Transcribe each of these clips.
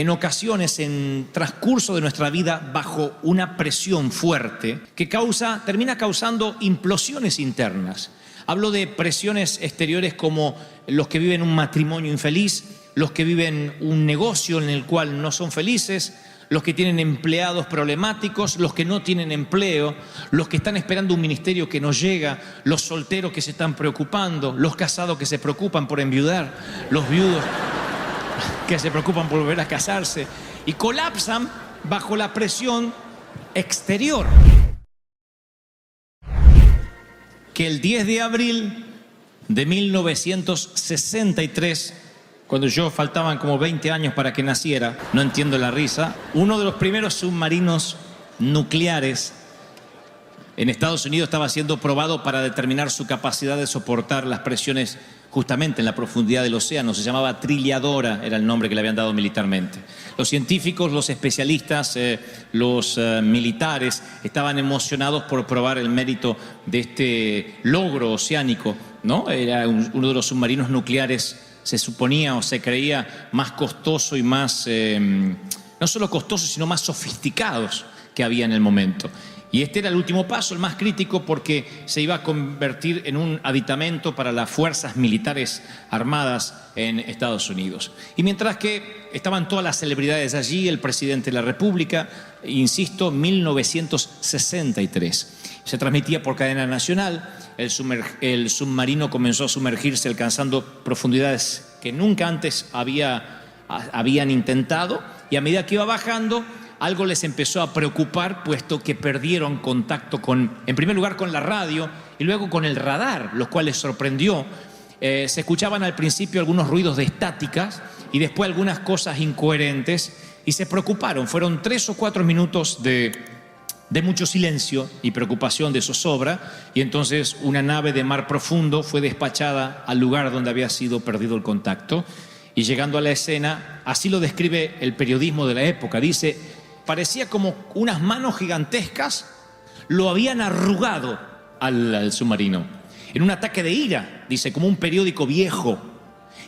en ocasiones en transcurso de nuestra vida bajo una presión fuerte que termina causando implosiones internas. Hablo de presiones exteriores como los que viven un matrimonio infeliz, los que viven un negocio en el cual no son felices, los que tienen empleados problemáticos, los que no tienen empleo, los que están esperando un ministerio que no llega, los solteros que se están preocupando, los casados que se preocupan por enviudar, los viudos que se preocupan por volver a casarse y colapsan bajo la presión exterior. Que el 10 de abril de 1963, cuando yo faltaban como 20 años para que naciera, no entiendo la risa, uno de los primeros submarinos nucleares en Estados Unidos estaba siendo probado para determinar su capacidad de soportar las presiones justamente en la profundidad del océano. Se llamaba Trilliadora, era el nombre que le habían dado militarmente. Los científicos, los especialistas, los militares estaban emocionados por probar el mérito de este logro oceánico, ¿no? Era uno de los submarinos nucleares, se suponía o se creía, más costoso y más, no solo costoso, sino más sofisticados que había en el momento. Y este era el último paso, el más crítico, porque se iba a convertir en un aditamento para las fuerzas militares armadas en Estados Unidos. Y mientras que estaban todas las celebridades allí, el presidente de la República, insisto, 1963. Se transmitía por cadena nacional, el submarino comenzó a sumergirse alcanzando profundidades que nunca antes habían intentado, y a medida que iba bajando, algo les empezó a preocupar, puesto que perdieron contacto en primer lugar con la radio y luego con el radar, lo cual les sorprendió. Se escuchaban al principio algunos ruidos de estáticas y después algunas cosas incoherentes y se preocuparon. Fueron 3 o 4 minutos de mucho silencio y preocupación, de zozobra, y entonces una nave de mar profundo fue despachada al lugar donde había sido perdido el contacto, y llegando a la escena, así lo describe el periodismo de la época, dice: parecía como unas manos gigantescas lo habían arrugado al submarino. En un ataque de ira, dice, como un periódico viejo.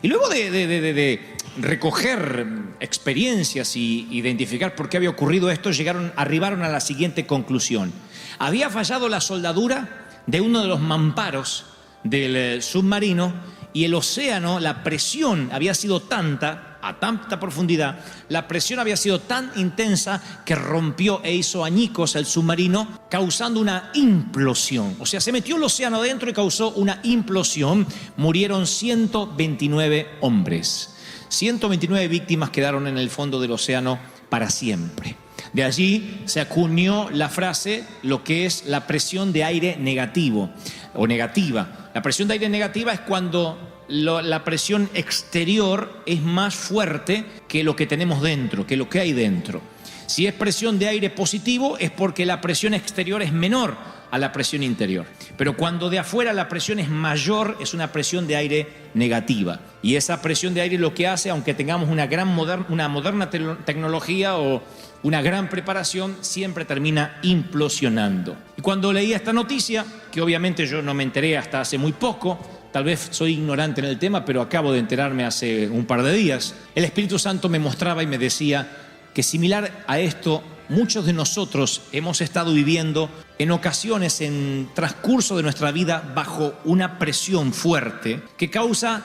Y luego de recoger experiencias y identificar por qué había ocurrido esto, arribaron a la siguiente conclusión. Había fallado la soldadura de uno de los mamparos del submarino, y el océano, la presión había sido tanta, a tanta profundidad, la presión había sido tan intensa que rompió e hizo añicos el submarino, causando una implosión. O sea, se metió el océano adentro y causó una implosión. Murieron 129 hombres. 129 víctimas quedaron en el fondo del océano para siempre. De allí se acuñó la frase, lo que es la presión de aire negativo o negativa. La presión de aire negativa es cuando la presión exterior es más fuerte que lo que tenemos dentro, que lo que hay dentro. Si es presión de aire positivo, es porque la presión exterior es menor a la presión interior. Pero cuando de afuera la presión es mayor, es una presión de aire negativa. Y esa presión de aire lo que hace, aunque tengamos una moderna tecnología o una gran preparación, siempre termina implosionando. Y cuando leí esta noticia, que obviamente yo no me enteré hasta hace muy poco, tal vez soy ignorante en el tema, pero acabo de enterarme hace un par de días, el Espíritu Santo me mostraba y me decía que similar a esto, muchos de nosotros hemos estado viviendo en ocasiones en transcurso de nuestra vida bajo una presión fuerte que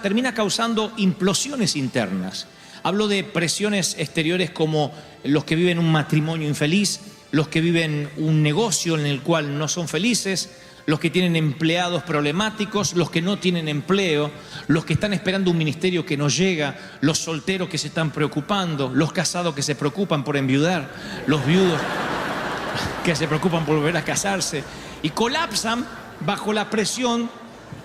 termina causando implosiones internas. Hablo de presiones exteriores como los que viven un matrimonio infeliz, los que viven un negocio en el cual no son felices, los que tienen empleados problemáticos, los que no tienen empleo, los que están esperando un ministerio que no llega, los solteros que se están preocupando, los casados que se preocupan por enviudar, los viudos que se preocupan por volver a casarse, y colapsan bajo la presión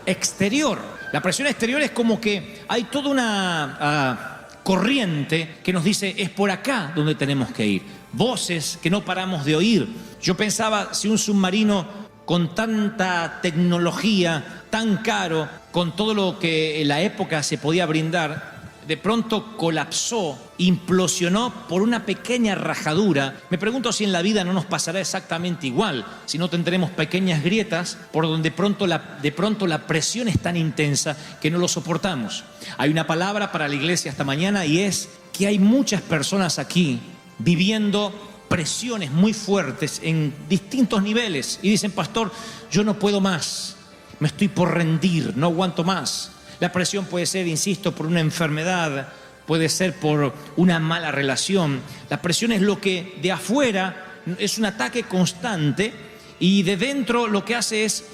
exterior. La presión exterior es como que hay toda una corriente que nos dice: es por acá donde tenemos que ir. Voces que no paramos de oír. Yo pensaba, si un submarino con tanta tecnología, tan caro, con todo lo que en la época se podía brindar, de pronto colapsó, implosionó por una pequeña rajadura. Me pregunto si en la vida no nos pasará exactamente igual, si no tendremos pequeñas grietas por donde de pronto la presión es tan intensa que no lo soportamos. Hay una palabra para la iglesia esta mañana y es que hay muchas personas aquí viviendo presiones muy fuertes en distintos niveles y dicen: pastor, yo no puedo más, me estoy por rendir, no aguanto más. La presión puede ser, insisto, por una enfermedad, puede ser por una mala relación. La presión es lo que de afuera es un ataque constante y de dentro lo que hace es,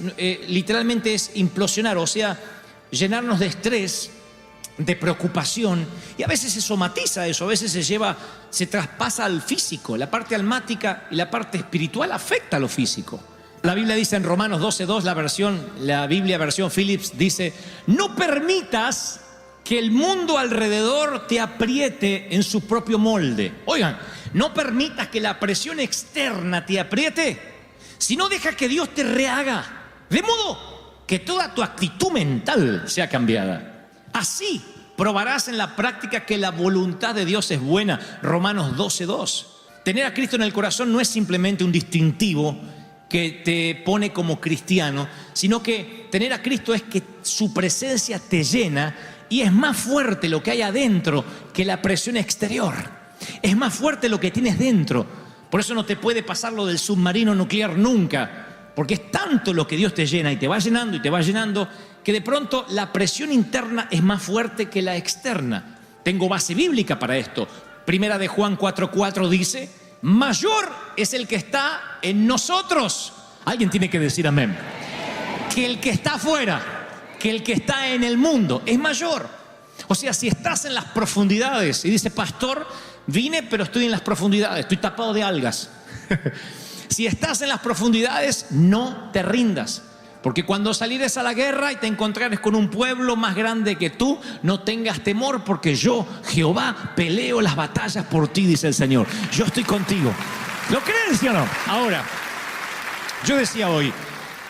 literalmente es implosionar, o sea, llenarnos de estrés, de preocupación, y a veces se somatiza eso, a veces se traspasa al físico. La parte almática y la parte espiritual afecta a lo físico. La Biblia dice en Romanos 12:2, la Biblia versión Phillips dice: no permitas que el mundo alrededor te apriete en su propio molde. Oigan, no permitas que la presión externa te apriete, sino deja que Dios te rehaga, de modo que toda tu actitud mental sea cambiada. Así probarás en la práctica que la voluntad de Dios es buena. Romanos 12:2. Tener a Cristo en el corazón no es simplemente un distintivo que te pone como cristiano, sino que tener a Cristo es que su presencia te llena y es más fuerte lo que hay adentro que la presión exterior. Es más fuerte lo que tienes dentro. Por eso no te puede pasar lo del submarino nuclear nunca, porque es tanto lo que Dios te llena y te va llenando y te va llenando, que de pronto la presión interna es más fuerte que la externa. Tengo base bíblica para esto. Primera de Juan 4:4 dice: mayor es el que está en nosotros. Alguien tiene que decir amén. Que el que está afuera, que el que está en el mundo es mayor. O sea, si estás en las profundidades y dice: pastor, vine pero estoy en las profundidades, estoy tapado de algas. Si estás en las profundidades, no te rindas. Porque cuando salires a la guerra y te encontrares con un pueblo más grande que tú, no tengas temor, porque yo, Jehová, peleo las batallas por ti, dice el Señor. Yo estoy contigo. ¿Lo creen, sí o no? Ahora, yo decía hoy,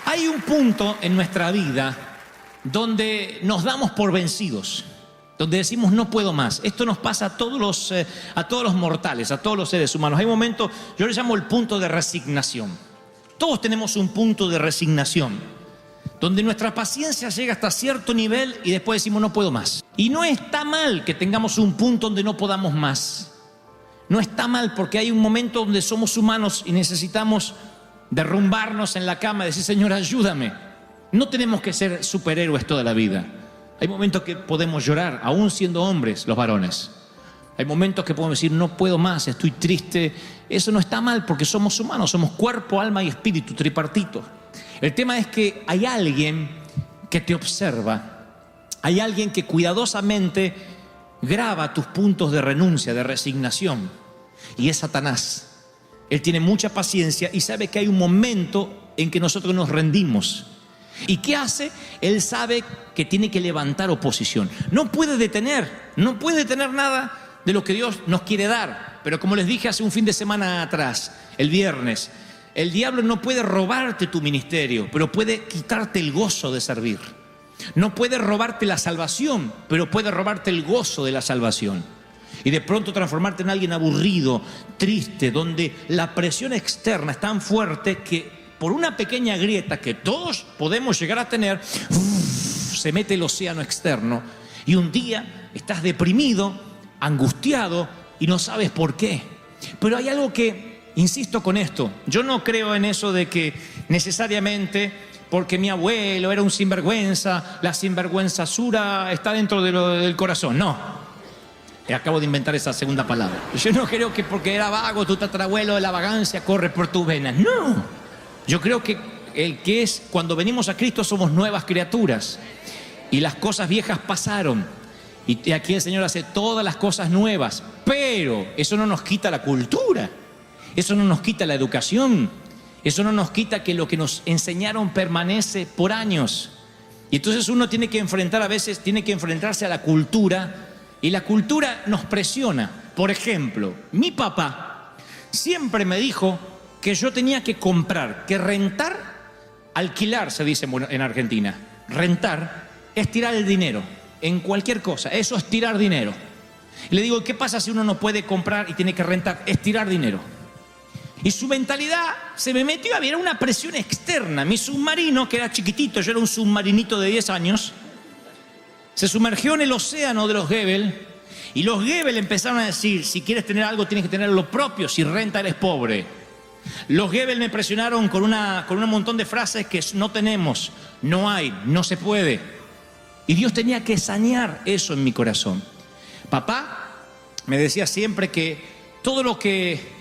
hay un punto en nuestra vida donde nos damos por vencidos, donde decimos: no puedo más. Esto nos pasa a todos los mortales, a todos los seres humanos. Hay momentos, yo le llamo el punto de resignación. Todos tenemos un punto de resignación, donde nuestra paciencia llega hasta cierto nivel y después decimos: no puedo más. Y no está mal que tengamos un punto donde no podamos más. No está mal, porque hay un momento donde somos humanos y necesitamos derrumbarnos en la cama y decir: Señor, ayúdame. No tenemos que ser superhéroes toda la vida. Hay momentos que podemos llorar, aún siendo hombres, los varones. Hay momentos que podemos decir: no puedo más, estoy triste. Eso no está mal, porque somos humanos, somos cuerpo, alma y espíritu, tripartito. El tema es que hay alguien que te observa, hay alguien que cuidadosamente graba tus puntos de renuncia, de resignación, y es Satanás. Él tiene mucha paciencia y sabe que hay un momento en que nosotros nos rendimos. ¿Y qué hace? Él sabe que tiene que levantar oposición. No puede detener nada de lo que Dios nos quiere dar. Pero como les dije hace un fin de semana atrás, el viernes, el diablo no puede robarte tu ministerio, pero puede quitarte el gozo de servir. No puede robarte la salvación, pero puede robarte el gozo de la salvación. Y de pronto transformarte en alguien aburrido, triste, donde la presión externa es tan fuerte que por una pequeña grieta que todos podemos llegar a tener, se mete el océano externo y un día estás deprimido, angustiado y no sabes por qué. Pero hay algo que, insisto con esto, yo no creo en eso de que necesariamente porque mi abuelo era un sinvergüenza, la sinvergüenzasura está dentro del corazón. No, acabo de inventar esa segunda palabra. Yo no creo que porque era vago tu tatarabuelo, la vagancia corre por tus venas. No, yo creo que cuando venimos a Cristo somos nuevas criaturas y las cosas viejas pasaron. Y aquí el Señor hace todas las cosas nuevas, pero eso no nos quita la cultura, eso no nos quita la educación, eso no nos quita que lo que nos enseñaron permanece por años. Y entonces uno tiene que enfrentarse a la cultura, y la cultura nos presiona. Por ejemplo, mi papá siempre me dijo que yo tenía que comprar, que rentar, alquilar se dice en Argentina. Rentar es tirar el dinero. en cualquier cosa. Eso es tirar dinero. Y le digo, ¿qué pasa si uno no puede comprar y tiene que rentar? Es tirar dinero. Y su mentalidad se me metió, había una presión externa. Mi submarino, que era chiquitito, yo era un submarinito de 10 años, se sumergió en el océano de los Goebbels. Y los Goebbels empezaron a decir, si quieres tener algo tienes que tener lo propio, si renta eres pobre. Los Goebbels me presionaron con un montón de frases que no tenemos, no hay, no se puede. Y Dios tenía que sanear eso en mi corazón. Papá me decía siempre que todo lo que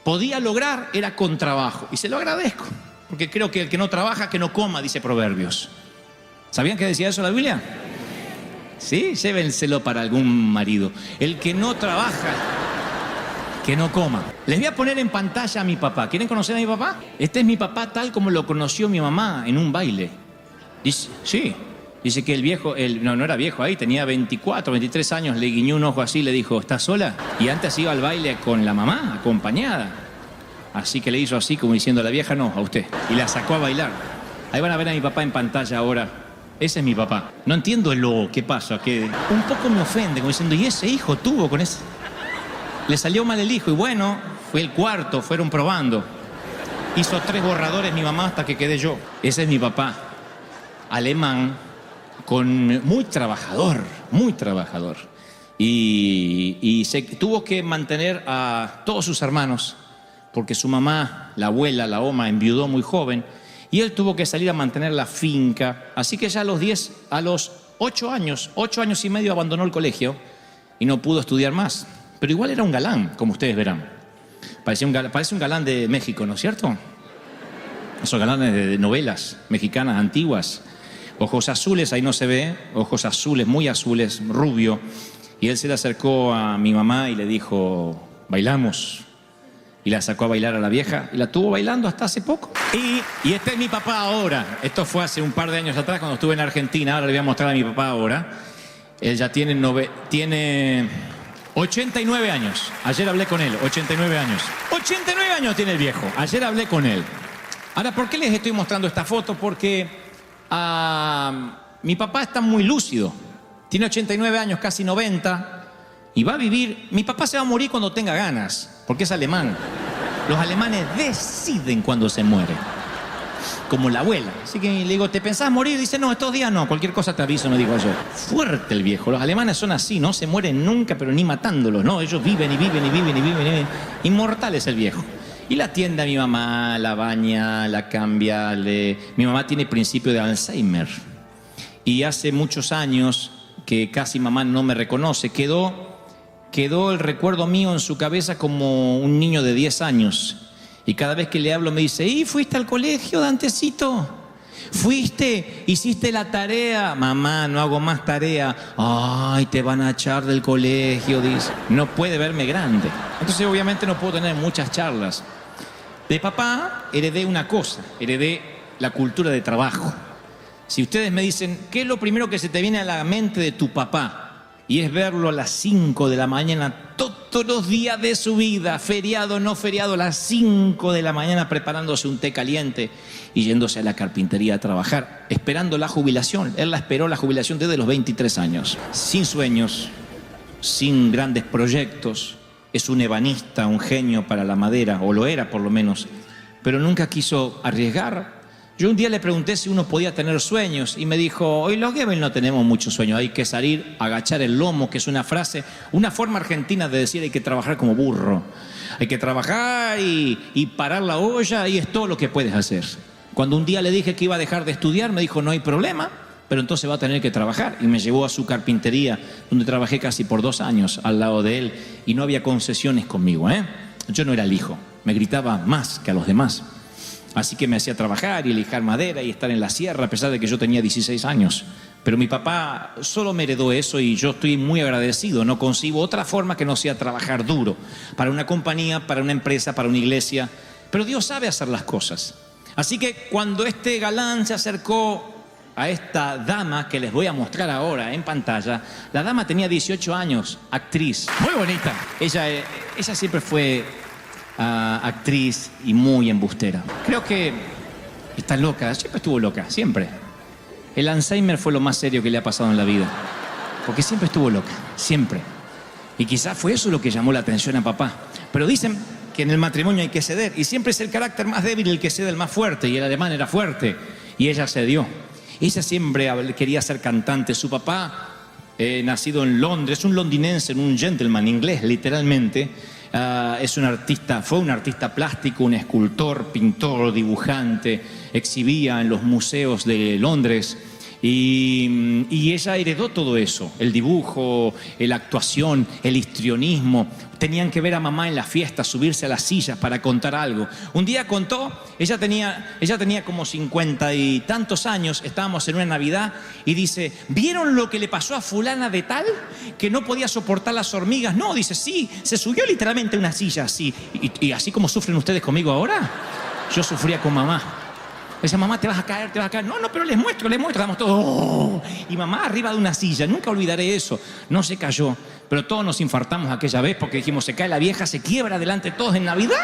podía lograr era con trabajo. Y se lo agradezco, porque creo que el que no trabaja, que no coma, dice Proverbios. ¿Sabían que decía eso la Biblia? Sí, llévenselo para algún marido. El que no trabaja, que no coma. Les voy a poner en pantalla a mi papá. ¿Quieren conocer a mi papá? Este es mi papá tal como lo conoció mi mamá en un baile. Dice, sí. Dice que el viejo, no era viejo ahí, tenía 24, 23 años, le guiñó un ojo así y le dijo, ¿estás sola? Y antes iba al baile con la mamá, acompañada. Así que le hizo así como diciendo, a la vieja no, a usted. Y la sacó a bailar. Ahí van a ver a mi papá en pantalla ahora. Ese es mi papá. No entiendo qué pasa, que un poco me ofende, como diciendo, ¿y ese hijo tuvo con ese? Le salió mal el hijo y bueno, fue el cuarto, fueron probando. Hizo 3 borradores mi mamá hasta que quedé yo. Ese es mi papá, alemán, muy trabajador. Y se tuvo que mantener a todos sus hermanos, porque su mamá, la abuela, la oma, enviudó muy joven. Y él tuvo que salir a mantener la finca. Así que ya a los 8 años y medio abandonó el colegio y no pudo estudiar más. Pero igual era un galán, como ustedes verán. Parece un galán de México, ¿no es cierto? Esos galanes de novelas mexicanas antiguas. Ojos azules, ahí no se ve. Ojos azules, muy azules, rubio. Y él se le acercó a mi mamá y le dijo, bailamos. Y la sacó a bailar a la vieja y la tuvo bailando hasta hace poco. Y este es mi papá ahora. Esto fue hace un par de años atrás cuando estuve en Argentina. Ahora le voy a mostrar a mi papá ahora. Él ya tiene 89 años. Ayer hablé con él, 89 años. 89 años tiene el viejo. Ayer hablé con él. Ahora, ¿por qué les estoy mostrando esta foto? Porque mi papá está muy lúcido. Tiene 89 años, casi 90. Y va a vivir... Mi papá se va a morir cuando tenga ganas, porque es alemán. Los alemanes deciden cuando se muere. Como la abuela. Así que le digo, ¿te pensás morir? Dice, no, estos días no, cualquier cosa te aviso, me digo yo. Fuerte el viejo. Los alemanes son así, no se mueren nunca, pero ni matándolos, ¿no? Ellos viven y viven y viven y viven y viven. Inmortal es el viejo. Y la atiende a mi mamá, la baña, la cambia. Mi mamá tiene principio de Alzheimer. Y hace muchos años que casi mamá no me reconoce. Quedó el recuerdo mío en su cabeza como un niño de 10 años. Y cada vez que le hablo me dice, ¿y fuiste al colegio, Dantecito? ¿Fuiste? ¿Hiciste la tarea? Mamá, no hago más tarea. Ay, te van a echar del colegio, dice. No puede verme grande. Entonces obviamente no puedo tener muchas charlas. De papá heredé una cosa, heredé la cultura de trabajo. Si ustedes me dicen, ¿qué es lo primero que se te viene a la mente de tu papá? Y es verlo a las 5 de la mañana todos los días de su vida, feriado o no feriado, a las 5 de la mañana preparándose un té caliente y yéndose a la carpintería a trabajar, esperando la jubilación. Él la esperó la jubilación desde los 23 años. Sin sueños, sin grandes proyectos. Es un ebanista, un genio para la madera, o lo era por lo menos, pero nunca quiso arriesgar. Yo un día le pregunté si uno podía tener sueños y me dijo, hoy los Goebbels no tenemos muchos sueños, hay que salir, agachar el lomo, que es una frase, una forma argentina de decir hay que trabajar como burro. Hay que trabajar y parar la olla y es todo lo que puedes hacer. Cuando un día le dije que iba a dejar de estudiar, me dijo, no hay problema, pero entonces va a tener que trabajar. Y me llevó a su carpintería, donde trabajé casi por 2 años al lado de él y no había concesiones conmigo, ¿eh? Yo no era el hijo, me gritaba más que a los demás. Así que me hacía trabajar y lijar madera y estar en la sierra, a pesar de que yo tenía 16 años. Pero mi papá solo me heredó eso y yo estoy muy agradecido. No concibo otra forma que no sea trabajar duro. Para una compañía, para una empresa, para una iglesia. Pero Dios sabe hacer las cosas. Así que cuando este galán se acercó a esta dama que les voy a mostrar ahora en pantalla, la dama tenía 18 años, actriz, muy bonita. Ella siempre fue... actriz y muy embustera. Creo que está loca, siempre estuvo loca, siempre. el Alzheimer fue lo más serio que le ha pasado en la vida. Porque siempre estuvo loca, siempre. Y quizás fue eso lo que llamó la atención a papá. Pero dicen que en el matrimonio hay que ceder. Y siempre es el carácter más débil el que cede al más fuerte. Y el alemán era fuerte. Y ella cedió. Ella siempre quería ser cantante. Su papá, nacido en Londres, un londinense, un gentleman inglés, literalmente, es un artista, fue un artista plástico, un escultor, pintor, dibujante, exhibía en los museos de Londres. Y ella heredó todo eso, el dibujo, la actuación, el histrionismo. Tenían que ver a mamá en las fiestas, subirse a las sillas para contar algo. Un día contó, ella tenía como 50 y tantos años, estábamos en una Navidad y dice, ¿vieron lo que le pasó a fulana de tal? Que no podía soportar las hormigas. No, dice, sí, se subió literalmente a una silla así. Y así como sufren ustedes conmigo ahora, yo sufría con mamá. Decía, mamá, te vas a caer, te vas a caer. No, pero les muestro, estamos todos. ¡Oh! Y mamá arriba de una silla, nunca olvidaré eso. No se cayó, pero todos nos infartamos aquella vez porque dijimos, se cae la vieja, se quiebra delante de todos en Navidad.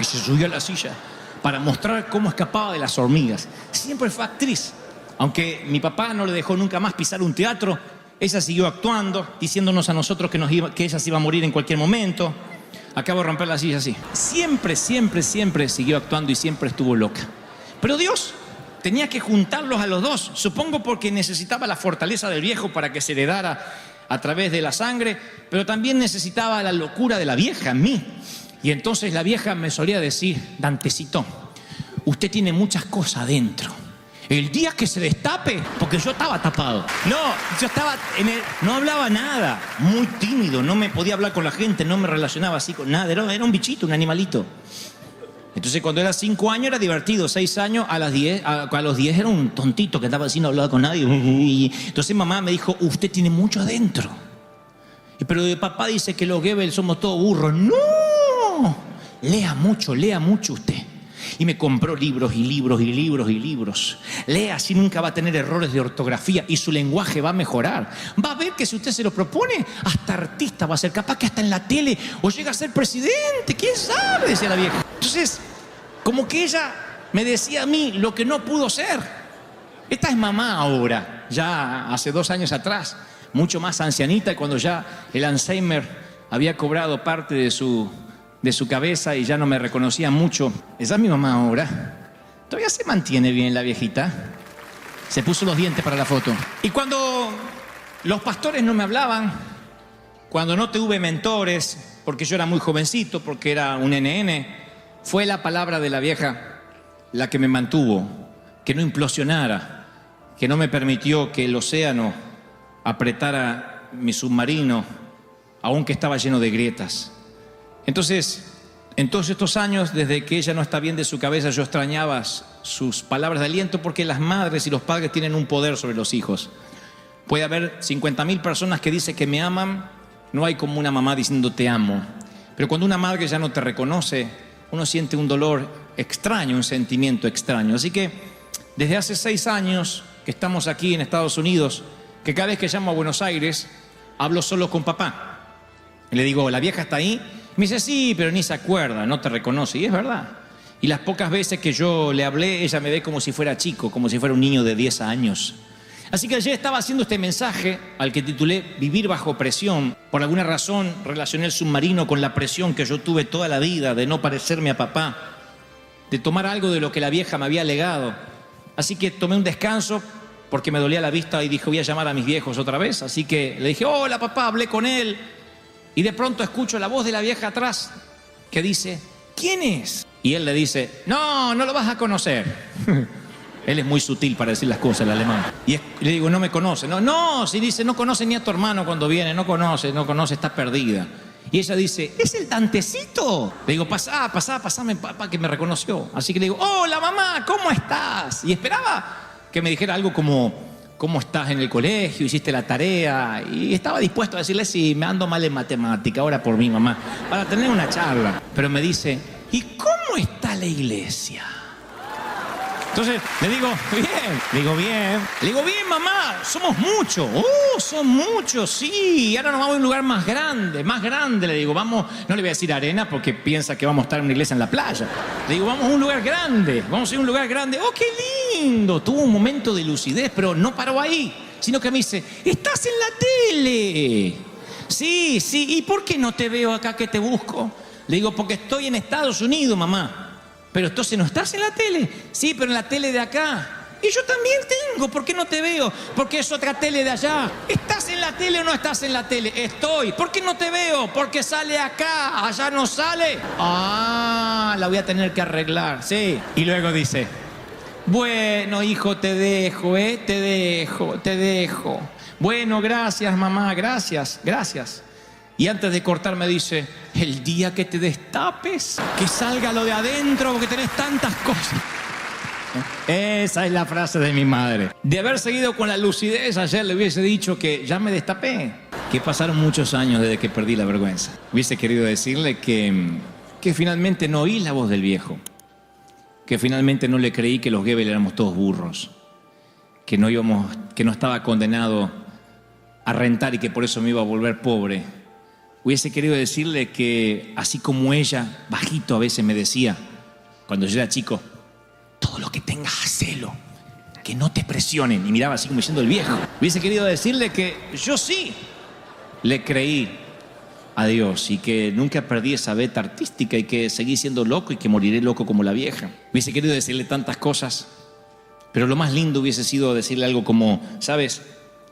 Y se subió a la silla para mostrar cómo escapaba de las hormigas. Siempre fue actriz. Aunque mi papá no le dejó nunca más pisar un teatro, ella siguió actuando, diciéndonos a nosotros que ella se iba a morir en cualquier momento. Acabo de romper la silla así. Siempre siguió actuando y siempre estuvo loca. Pero Dios tenía que juntarlos a los dos, supongo porque necesitaba la fortaleza del viejo para que se heredara a través de la sangre, pero también necesitaba la locura de la vieja en mí. Y entonces la vieja me solía decir, Dantecito, usted tiene muchas cosas adentro. El día que se destape, porque yo estaba tapado. No, yo estaba no hablaba nada, muy tímido, no me podía hablar con la gente, no me relacionaba así con nada, era un bichito, un animalito. Entonces cuando era 5 años era divertido, 6 años, a los 10 era un tontito que estaba así, no hablaba con nadie. Entonces mamá me dijo, usted tiene mucho adentro. Pero papá dice que los Goebbels somos todos burros. No, lea mucho usted. Y me compró libros y libros. Lea, así nunca va a tener errores de ortografía y su lenguaje va a mejorar. Va a ver que si usted se lo propone, hasta artista va a ser, capaz que hasta en la tele, o llega a ser presidente, quién sabe, decía la vieja. Entonces, como que ella me decía a mí lo que no pudo ser. Esta es mamá ahora, ya hace 2 años atrás, mucho más ancianita, cuando ya el Alzheimer había cobrado parte de su cabeza y ya no me reconocía mucho. Esa es mi mamá ahora. Todavía se mantiene bien la viejita. Se puso los dientes para la foto. Y cuando los pastores no me hablaban, cuando no tuve mentores, porque yo era muy jovencito, porque era un NN, fue la palabra de la vieja la que me mantuvo, que no implosionara, que no me permitió que el océano apretara mi submarino, aunque estaba lleno de grietas. Entonces, en todos estos años, desde que ella no está bien de su cabeza, yo extrañaba sus palabras de aliento, porque las madres y los padres tienen un poder sobre los hijos. Puede haber 50.000 personas que dicen que me aman, no hay como una mamá diciendo te amo. Pero cuando una madre ya no te reconoce, uno siente un dolor extraño, un sentimiento extraño. Así que desde hace 6 años que estamos aquí en Estados Unidos, que cada vez que llamo a Buenos Aires, hablo solo con papá. Y le digo, ¿la vieja está ahí? Me dice, sí, pero ni se acuerda, no te reconoce. Y es verdad. Y las pocas veces que yo le hablé, ella me ve como si fuera chico, como si fuera un niño de 10 años. Así que ayer estaba haciendo este mensaje al que titulé Vivir bajo presión. Por alguna razón relacioné el submarino con la presión que yo tuve toda la vida de no parecerme a papá, de tomar algo de lo que la vieja me había legado. Así que tomé un descanso porque me dolía la vista y dije, voy a llamar a mis viejos otra vez. Así que le dije, hola papá, hablé con él. Y de pronto escucho la voz de la vieja atrás que dice, ¿quién es? Y él le dice, no lo vas a conocer. Él es muy sutil para decir las cosas, el alemán. Y le digo, no me conoce. No, si dice, no conoce ni a tu hermano cuando viene, no conoce, está perdida. Y ella dice, ¿es el Dantecito? Le digo, pasame papá, que me reconoció. Así que le digo, hola mamá, ¿cómo estás? Y esperaba que me dijera algo como, ¿cómo estás en el colegio? ¿Hiciste la tarea? Y estaba dispuesto a decirle, sí, me ando mal en matemática, ahora por mi mamá, para tener una charla. Pero me dice, ¿y cómo está la iglesia? Entonces le digo, bien. Le digo, bien, mamá, somos muchos. Son muchos, sí. Ahora nos vamos a un lugar más grande. Le digo, vamos, no le voy a decir arena porque piensa que vamos a estar en una iglesia en la playa. Le digo, vamos a un lugar grande. Vamos a ir a un lugar grande. ¡Oh, qué lindo! Tuvo un momento de lucidez, pero no paró ahí. Sino que me dice, estás en la tele. Sí. ¿Y por qué no te veo acá que te busco? Le digo, porque estoy en Estados Unidos, mamá. Pero entonces no estás en la tele. Sí, pero en la tele de acá. Y yo también tengo. ¿Por qué no te veo? Porque es otra tele de allá. ¿Estás en la tele o no estás en la tele? Estoy. ¿Por qué no te veo? Porque sale acá. Allá no sale. La voy a tener que arreglar. Sí. Y luego dice, bueno, hijo, te dejo, te dejo. Bueno, gracias, mamá, gracias. Y antes de cortar me dice, el día que te destapes, que salga lo de adentro, porque tenés tantas cosas. Esa es la frase de mi madre. De haber seguido con la lucidez, ayer le hubiese dicho que ya me destapé. Que pasaron muchos años desde que perdí la vergüenza. Hubiese querido decirle que finalmente no oí la voz del viejo. Que finalmente no le creí que los Goebbels éramos todos burros. Que no estaba condenado a rentar y que por eso me iba a volver pobre. Hubiese querido decirle que, así como ella, bajito a veces me decía, cuando yo era chico, todo lo que tengas, hacelo, que no te presionen. Y miraba así como diciendo el viejo. Hubiese querido decirle que yo sí le creí a Dios y que nunca perdí esa beta artística y que seguí siendo loco y que moriré loco como la vieja. Hubiese querido decirle tantas cosas, pero lo más lindo hubiese sido decirle algo como, ¿sabes?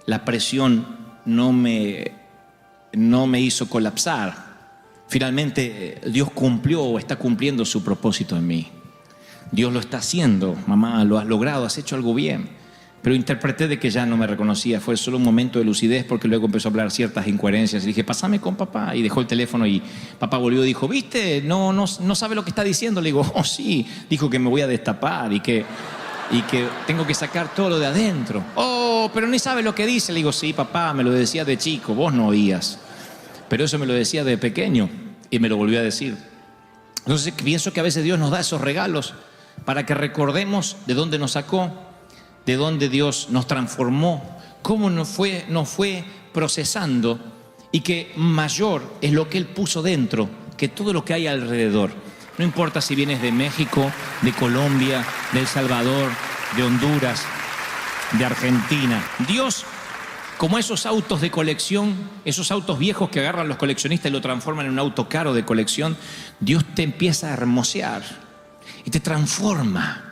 La presión no me hizo colapsar. Finalmente Dios cumplió o está cumpliendo su propósito en mí. Dios lo está haciendo, mamá, lo has logrado, has hecho algo bien. Pero interpreté de que ya no me reconocía, fue solo un momento de lucidez porque luego empezó a hablar ciertas incoherencias y dije, pásame con papá, y dejó el teléfono y papá volvió y dijo, ¿viste? No sabe lo que está diciendo. Le digo, sí, dijo que me voy a destapar y que tengo que sacar todo lo de adentro. Pero ni sabe lo que dice. Le digo, sí, papá, me lo decía de chico, vos no oías. Pero eso me lo decía de pequeño y me lo volvió a decir. Entonces pienso que a veces Dios nos da esos regalos para que recordemos de dónde nos sacó, de dónde Dios nos transformó, cómo nos fue procesando y que mayor es lo que Él puso dentro que todo lo que hay alrededor. No importa si vienes de México, de Colombia, de El Salvador, de Honduras, de Argentina. Dios, como esos autos de colección, esos autos viejos que agarran los coleccionistas y lo transforman en un auto caro de colección, Dios te empieza a hermosear y te transforma.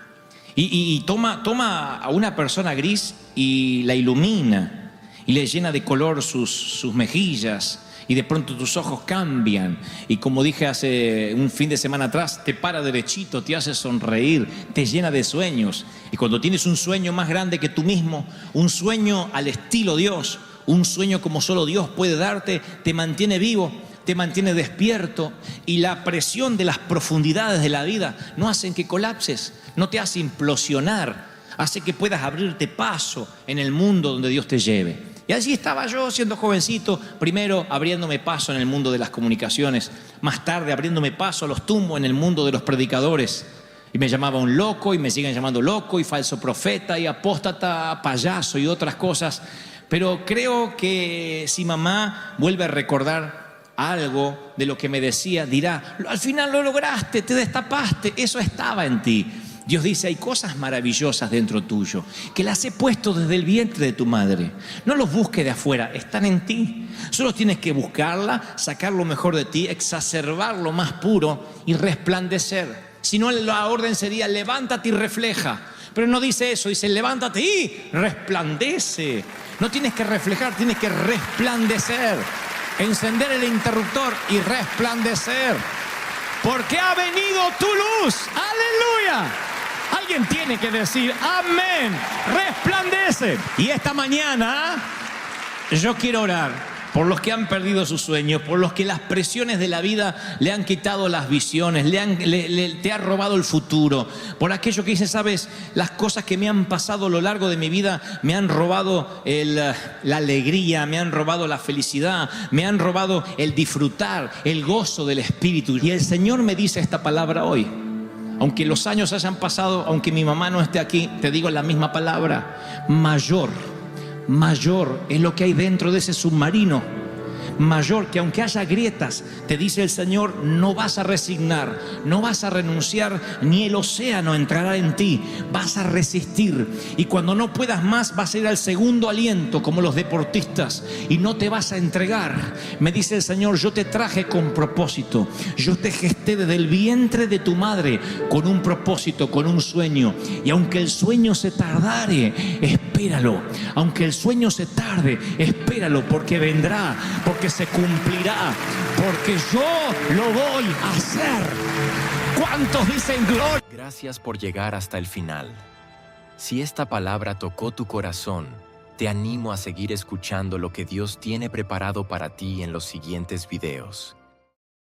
Y toma a una persona gris y la ilumina y le llena de color sus mejillas. Y de pronto tus ojos cambian. Y como dije hace un fin de semana atrás, te para derechito, te hace sonreír, te llena de sueños. Y cuando tienes un sueño más grande que tú mismo, un sueño al estilo Dios, un sueño como solo Dios puede darte, te mantiene vivo, te mantiene despierto. Y la presión de las profundidades de la vida no hacen que colapses, no te hace implosionar, hace que puedas abrirte paso en el mundo donde Dios te lleve. Y así estaba yo siendo jovencito, primero abriéndome paso en el mundo de las comunicaciones, más tarde abriéndome paso a los tumbos en el mundo de los predicadores. Y me llamaba un loco y me siguen llamando loco y falso profeta y apóstata, payaso y otras cosas. Pero creo que si mamá vuelve a recordar algo de lo que me decía, dirá, al final lo lograste, te destapaste, eso estaba en ti. Dios dice, hay cosas maravillosas dentro tuyo, que las he puesto desde el vientre de tu madre. No los busques de afuera, están en ti. Solo tienes que buscarla, sacar lo mejor de ti, exacerbar lo más puro y resplandecer. Si no, la orden sería, levántate y refleja. Pero no dice eso, dice, levántate y resplandece. No tienes que reflejar, tienes que resplandecer. Encender el interruptor y resplandecer. Porque ha venido tu luz. ¡Aleluya! Alguien tiene que decir, amén, resplandece. Y esta mañana yo quiero orar por los que han perdido sus sueños, por los que las presiones de la vida le han quitado las visiones, te ha robado el futuro, por aquellos que dicen, sabes, las cosas que me han pasado a lo largo de mi vida me han robado la alegría, me han robado la felicidad, me han robado el disfrutar, el gozo del Espíritu. Y el Señor me dice esta palabra hoy. Aunque los años hayan pasado, aunque mi mamá no esté aquí, te digo la misma palabra. Mayor es lo que hay dentro de ese submarino. Mayor, que aunque haya grietas, te dice el Señor, no vas a resignar, no vas a renunciar, ni el océano entrará en ti, vas a resistir. Y cuando no puedas más, vas a ir al segundo aliento como los deportistas y no te vas a entregar. Me dice el Señor, yo te traje con propósito, yo te gesté desde el vientre de tu madre con un propósito, con un sueño. Y aunque el sueño se tardare, espéralo. Aunque el sueño se tarde, espéralo, porque vendrá, porque se cumplirá, porque yo lo voy a hacer. ¿Cuántos dicen gloria? Gracias por llegar hasta el final. Si esta palabra tocó tu corazón, te animo a seguir escuchando lo que Dios tiene preparado para ti en los siguientes videos.